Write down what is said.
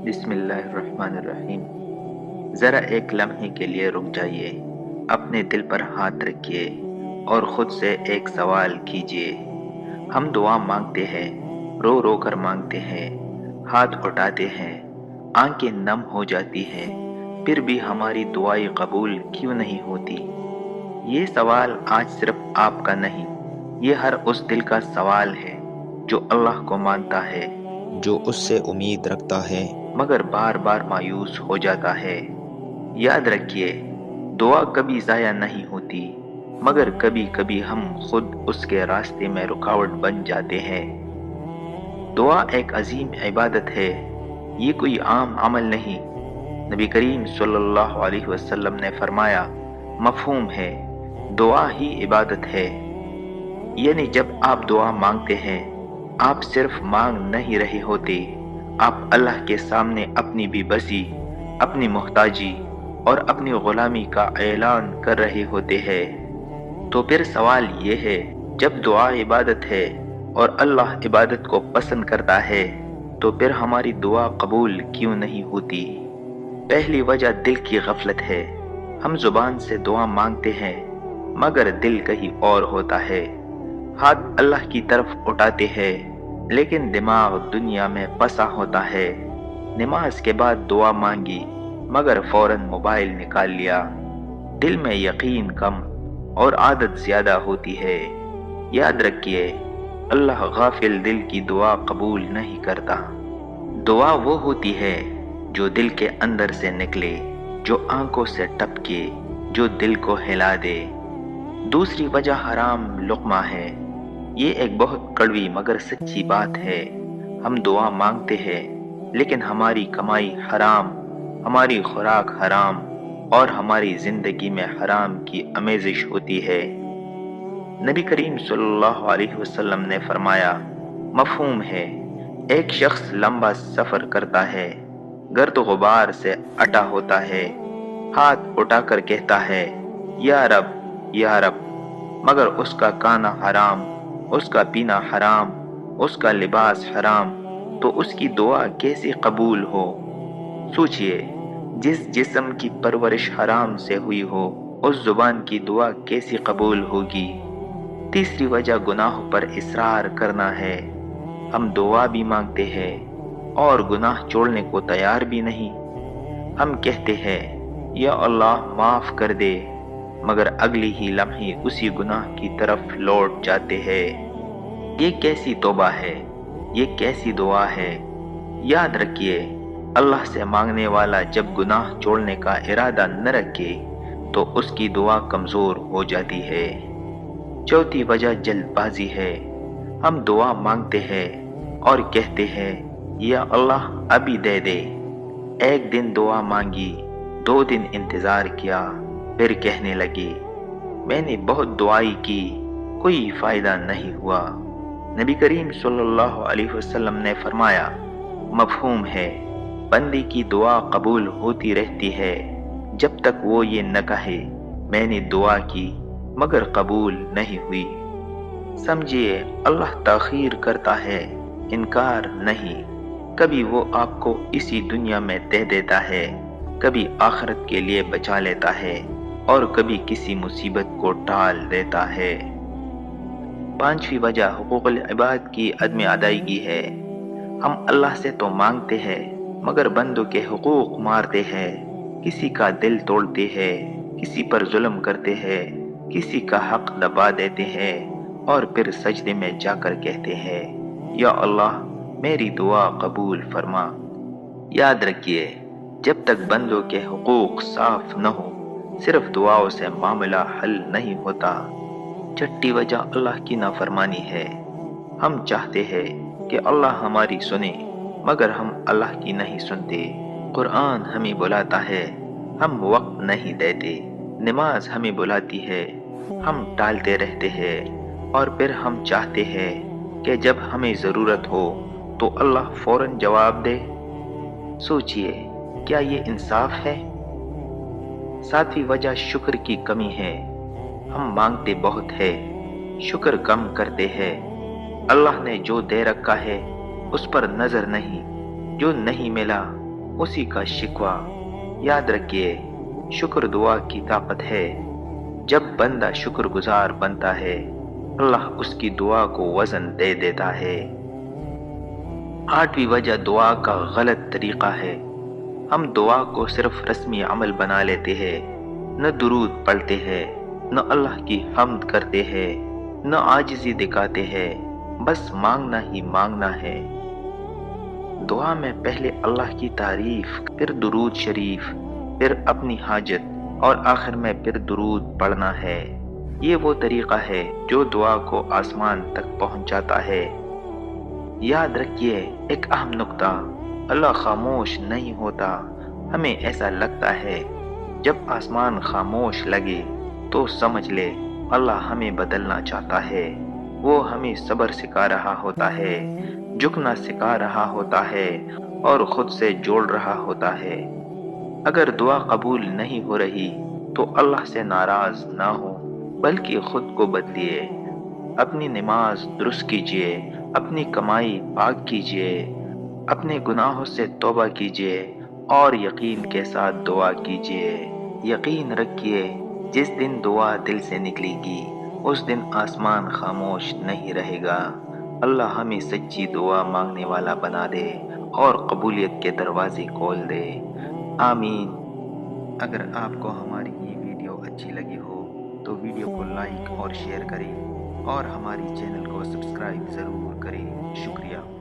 بسم اللہ الرحمن الرحیم۔ ذرا ایک لمحے کے لیے رک جائیے، اپنے دل پر ہاتھ رکھیے اور خود سے ایک سوال کیجیے۔ ہم دعا مانگتے ہیں، رو رو کر مانگتے ہیں، ہاتھ اٹھاتے ہیں، آنکھیں نم ہو جاتی ہیں، پھر بھی ہماری دعائیں قبول کیوں نہیں ہوتی؟ یہ سوال آج صرف آپ کا نہیں، یہ ہر اس دل کا سوال ہے جو اللہ کو مانتا ہے، جو اس سے امید رکھتا ہے، مگر بار بار مایوس ہو جاتا ہے۔ یاد رکھیے، دعا کبھی ضائع نہیں ہوتی، مگر کبھی کبھی ہم خود اس کے راستے میں رکاوٹ بن جاتے ہیں۔ دعا ایک عظیم عبادت ہے، یہ کوئی عام عمل نہیں۔ نبی کریم صلی اللہ علیہ وسلم نے فرمایا، مفہوم ہے، دعا ہی عبادت ہے۔ یعنی جب آپ دعا مانگتے ہیں، آپ صرف مانگ نہیں رہے ہوتے، آپ اللہ کے سامنے اپنی بے بسی، اپنی محتاجی اور اپنی غلامی کا اعلان کر رہے ہوتے ہیں۔ تو پھر سوال یہ ہے، جب دعا عبادت ہے اور اللہ عبادت کو پسند کرتا ہے، تو پھر ہماری دعا قبول کیوں نہیں ہوتی؟ پہلی وجہ دل کی غفلت ہے۔ ہم زبان سے دعا مانگتے ہیں، مگر دل کہیں اور ہوتا ہے۔ ہاتھ اللہ کی طرف اٹھاتے ہیں، لیکن دماغ دنیا میں پھنسا ہوتا ہے۔ نماز کے بعد دعا مانگی، مگر فوراً موبائل نکال لیا۔ دل میں یقین کم اور عادت زیادہ ہوتی ہے۔ یاد رکھیے، اللہ غافل دل کی دعا قبول نہیں کرتا۔ دعا وہ ہوتی ہے جو دل کے اندر سے نکلے، جو آنکھوں سے ٹپکے، جو دل کو ہلا دے۔ دوسری وجہ حرام لقمہ ہے۔ یہ ایک بہت کڑوی مگر سچی بات ہے۔ ہم دعا مانگتے ہیں، لیکن ہماری کمائی حرام، ہماری خوراک حرام اور ہماری زندگی میں حرام کی آمیزش ہوتی ہے۔ نبی کریم صلی اللہ علیہ وسلم نے فرمایا، مفہوم ہے، ایک شخص لمبا سفر کرتا ہے، گرد و غبار سے اٹا ہوتا ہے، ہاتھ اٹھا کر کہتا ہے، یا رب، یا رب، مگر اس کا کھانا حرام، اس کا پینا حرام، اس کا لباس حرام، تو اس کی دعا کیسے قبول ہو؟ سوچئے، جس جسم کی پرورش حرام سے ہوئی ہو، اس زبان کی دعا کیسی قبول ہوگی؟ تیسری وجہ گناہوں پر اصرار کرنا ہے۔ ہم دعا بھی مانگتے ہیں اور گناہ چھوڑنے کو تیار بھی نہیں۔ ہم کہتے ہیں، یا اللہ معاف کر دے، مگر اگلی ہی لمحے اسی گناہ کی طرف لوٹ جاتے ہیں۔ یہ کیسی توبہ ہے؟ یہ کیسی دعا ہے؟ یاد رکھیے، اللہ سے مانگنے والا جب گناہ چھوڑنے کا ارادہ نہ رکھے تو اس کی دعا کمزور ہو جاتی ہے۔ چوتھی وجہ جلد بازی ہے۔ ہم دعا مانگتے ہیں اور کہتے ہیں، یا اللہ ابھی دے دے۔ ایک دن دعا مانگی، 2 دن انتظار کیا، پھر کہنے لگے، میں نے بہت دعائی کی، کوئی فائدہ نہیں ہوا۔ نبی کریم صلی اللہ علیہ وسلم نے فرمایا، مفہوم ہے، بندے کی دعا قبول ہوتی رہتی ہے جب تک وہ یہ نہ کہے، میں نے دعا کی مگر قبول نہیں ہوئی۔ سمجھیے، اللہ تاخیر کرتا ہے، انکار نہیں۔ کبھی وہ آپ کو اسی دنیا میں دے دیتا ہے، کبھی آخرت کے لیے بچا لیتا ہے اور کبھی کسی مصیبت کو ٹال دیتا ہے۔ پانچویں وجہ حقوق العباد کی عدم ادائیگی ہے۔ ہم اللہ سے تو مانگتے ہیں، مگر بندوں کے حقوق مارتے ہیں، کسی کا دل توڑتے ہیں، کسی پر ظلم کرتے ہیں، کسی کا حق دبا دیتے ہیں اور پھر سجدے میں جا کر کہتے ہیں، یا اللہ میری دعا قبول فرما۔ یاد رکھیے، جب تک بندوں کے حقوق صاف نہ ہو، صرف دعاؤں سے معاملہ حل نہیں ہوتا۔ چھٹی وجہ اللہ کی نافرمانی ہے۔ ہم چاہتے ہیں کہ اللہ ہماری سنے، مگر ہم اللہ کی نہیں سنتے۔ قرآن ہمیں بلاتا ہے، ہم وقت نہیں دیتے۔ نماز ہمیں بلاتی ہے، ہم ٹالتے رہتے ہیں، اور پھر ہم چاہتے ہیں کہ جب ہمیں ضرورت ہو تو اللہ فوراً جواب دے۔ سوچئے، کیا یہ انصاف ہے؟ ساتویں وجہ شکر کی کمی ہے۔ ہم مانگتے بہت ہے، شکر کم کرتے ہیں۔ اللہ نے جو دے رکھا ہے اس پر نظر نہیں، جو نہیں ملا اسی کا شکوہ۔ یاد رکھیے، شکر دعا کی طاقت ہے۔ جب بندہ شکر گزار بنتا ہے، اللہ اس کی دعا کو وزن دے دیتا ہے۔ 8ویں وجہ دعا کا غلط طریقہ ہے۔ ہم دعا کو صرف رسمی عمل بنا لیتے ہیں، نہ درود پڑھتے ہیں، نہ اللہ کی حمد کرتے ہیں، نہ عاجزی دکھاتے ہیں، بس مانگنا ہی مانگنا ہے۔ دعا میں پہلے اللہ کی تعریف، پھر درود شریف، پھر اپنی حاجت اور آخر میں پھر درود پڑھنا ہے۔ یہ وہ طریقہ ہے جو دعا کو آسمان تک پہنچاتا ہے۔ یاد رکھیے ایک اہم نقطہ، اللہ خاموش نہیں ہوتا۔ ہمیں ایسا لگتا ہے جب آسمان خاموش لگے تو سمجھ لے اللہ ہمیں بدلنا چاہتا ہے۔ وہ ہمیں صبر سکھا رہا ہوتا ہے، جھکنا سکھا رہا ہوتا ہے اور خود سے جوڑ رہا ہوتا ہے۔ اگر دعا قبول نہیں ہو رہی تو اللہ سے ناراض نہ ہو، بلکہ خود کو بدلیے۔ اپنی نماز درست کیجیے، اپنی کمائی پاک کیجیے، اپنے گناہوں سے توبہ کیجیے اور یقین کے ساتھ دعا کیجیے۔ یقین رکھیے جس دن دعا دل سے نکلے گی اس دن آسمان خاموش نہیں رہے گا۔ اللہ ہمیں سچی دعا مانگنے والا بنا دے اور قبولیت کے دروازے کھول دے۔ آمین۔ اگر آپ کو ہماری یہ ویڈیو اچھی لگی ہو تو ویڈیو کو لائک اور شیئر کریں اور ہماری چینل کو سبسکرائب ضرور کریں۔ شکریہ۔